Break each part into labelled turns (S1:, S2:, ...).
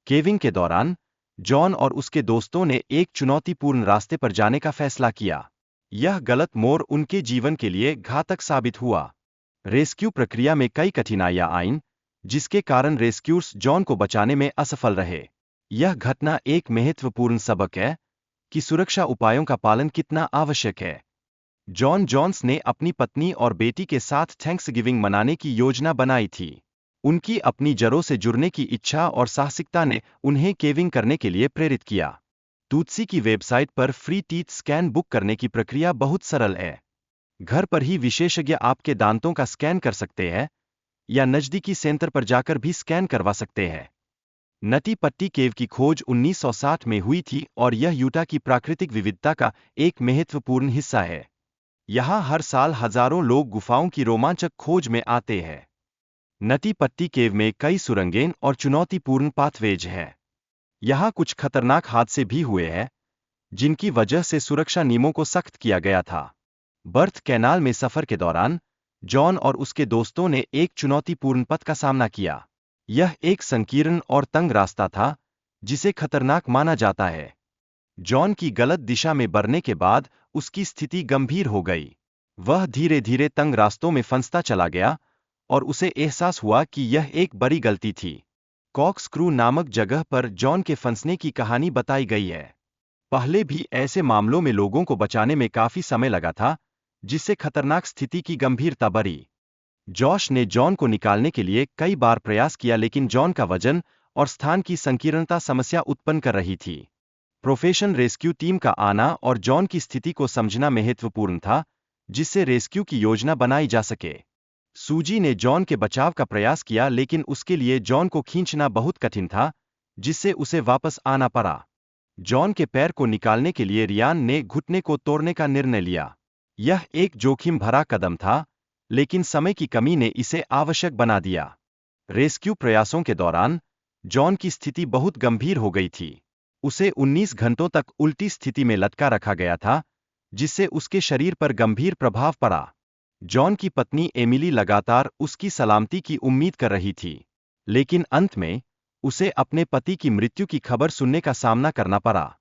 S1: Caving के दौरान John और उसके दोस्तों ने एक चुनौतीपूर्ण रास्ते पर जाने का फैसला किया। यह गलत मोड़ उनके जीवन के लिए घातक साबित हुआ। रेस्क्यू प्रक्रिया में कई कठिनाइयां आईं, जिसके कारण रेस्क्यूअर्स जॉन को बचाने में असफल रहे। यह घटना एक महत्वपूर्ण सबक है कि सुरक्षा उपायों का पालन कितना आवश्यक है। जॉन जोन्स ने अपनी पत्नी और बेटी के साथ थैंक्सगिविंग मनाने की योजना बनाई थी। उनकी अपनी जड़ों से जुड़ने की इच्छा और साहसिकता ने उन्हें केविंग करने के लिए प्रेरित किया। टूटसी की वेबसाइट पर फ्री टीथ स्कैन बुक करने की प्रक्रिया बहुत सरल है। घर पर ही विशेषज्ञ आपके दांतों का स्कैन कर सकते हैं या नज़दीकी सेंटर पर जाकर भी स्कैन करवा सकते हैं। नटी पट्टी केव की खोज 1960 में हुई थी और यह यूटा की प्राकृतिक विविधता का एक महत्वपूर्ण हिस्सा है। यहाँ हर साल हजारों लोग गुफाओं की रोमांचक खोज में आते हैं। नटी पट्टी केव में कई सुरंगें और चुनौतीपूर्ण पाथवेज हैं। यहाँ कुछ खतरनाक हादसे भी हुए हैं, जिनकी वजह से सुरक्षा नियमों को सख्त किया गया था। बर्थ कैनाल में सफर के दौरान जॉन और उसके दोस्तों ने एक चुनौतीपूर्ण पथ का सामना किया। यह एक संकीर्ण और तंग रास्ता था, जिसे खतरनाक माना जाता है। जॉन की गलत दिशा में बढ़ने के बाद उसकी स्थिति गंभीर हो गई। वह धीरे धीरे तंग रास्तों में फंसता चला गया और उसे एहसास हुआ कि यह एक बड़ी गलती थी। कॉर्कस्क्रू नामक जगह पर जॉन के फंसने की कहानी बताई गई है। पहले भी ऐसे मामलों में लोगों को बचाने में काफी समय लगा था, जिससे खतरनाक स्थिति की गंभीरता बढ़ी। जॉश ने जॉन को निकालने के लिए कई बार प्रयास किया, लेकिन जॉन का वजन और स्थान की संकीर्णता समस्या उत्पन्न कर रही थी। प्रोफेशनल रेस्क्यू टीम का आना और जॉन की स्थिति को समझना महत्वपूर्ण था, जिससे रेस्क्यू की योजना बनाई जा सके। सूजी ने जॉन के बचाव का प्रयास किया, लेकिन उसके लिए जॉन को खींचना बहुत कठिन था, जिससे उसे वापस आना पड़ा। जॉन के पैर को निकालने के लिए रियान ने घुटने को तोड़ने का निर्णय लिया। यह एक जोखिम भरा कदम था, लेकिन समय की कमी ने इसे आवश्यक बना दिया। रेस्क्यू प्रयासों के दौरान जॉन की स्थिति बहुत गंभीर हो गई थी। उसे 19 घंटों तक उल्टी स्थिति में लटका रखा गया था, जिससे उसके शरीर पर गंभीर प्रभाव पड़ा। जॉन की पत्नी एमिली लगातार उसकी सलामती की उम्मीद कर रही थी, लेकिन अंत में उसे अपने पति की मृत्यु की खबर सुनने का सामना करना पड़ा।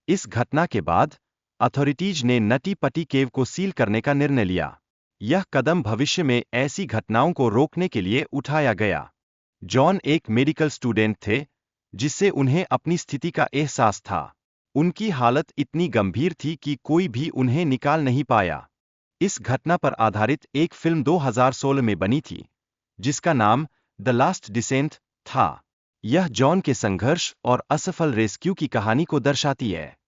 S1: इस घटना के बाद अथॉरिटीज ने नटी पट्टी केव को सील करने का निर्णय लिया। यह कदम भविष्य में ऐसी घटनाओं को रोकने के लिए उठाया गया। जॉन एक मेडिकल स्टूडेंट थे, जिससे उन्हें अपनी स्थिति का एहसास था। उनकी हालत इतनी गंभीर थी कि कोई भी उन्हें निकाल नहीं पाया। इस घटना पर आधारित एक फिल्म 2016 में बनी थी, जिसका नाम द लास्ट डिसेंट था। यह जॉन के संघर्ष और असफल रेस्क्यू की कहानी को दर्शाती है।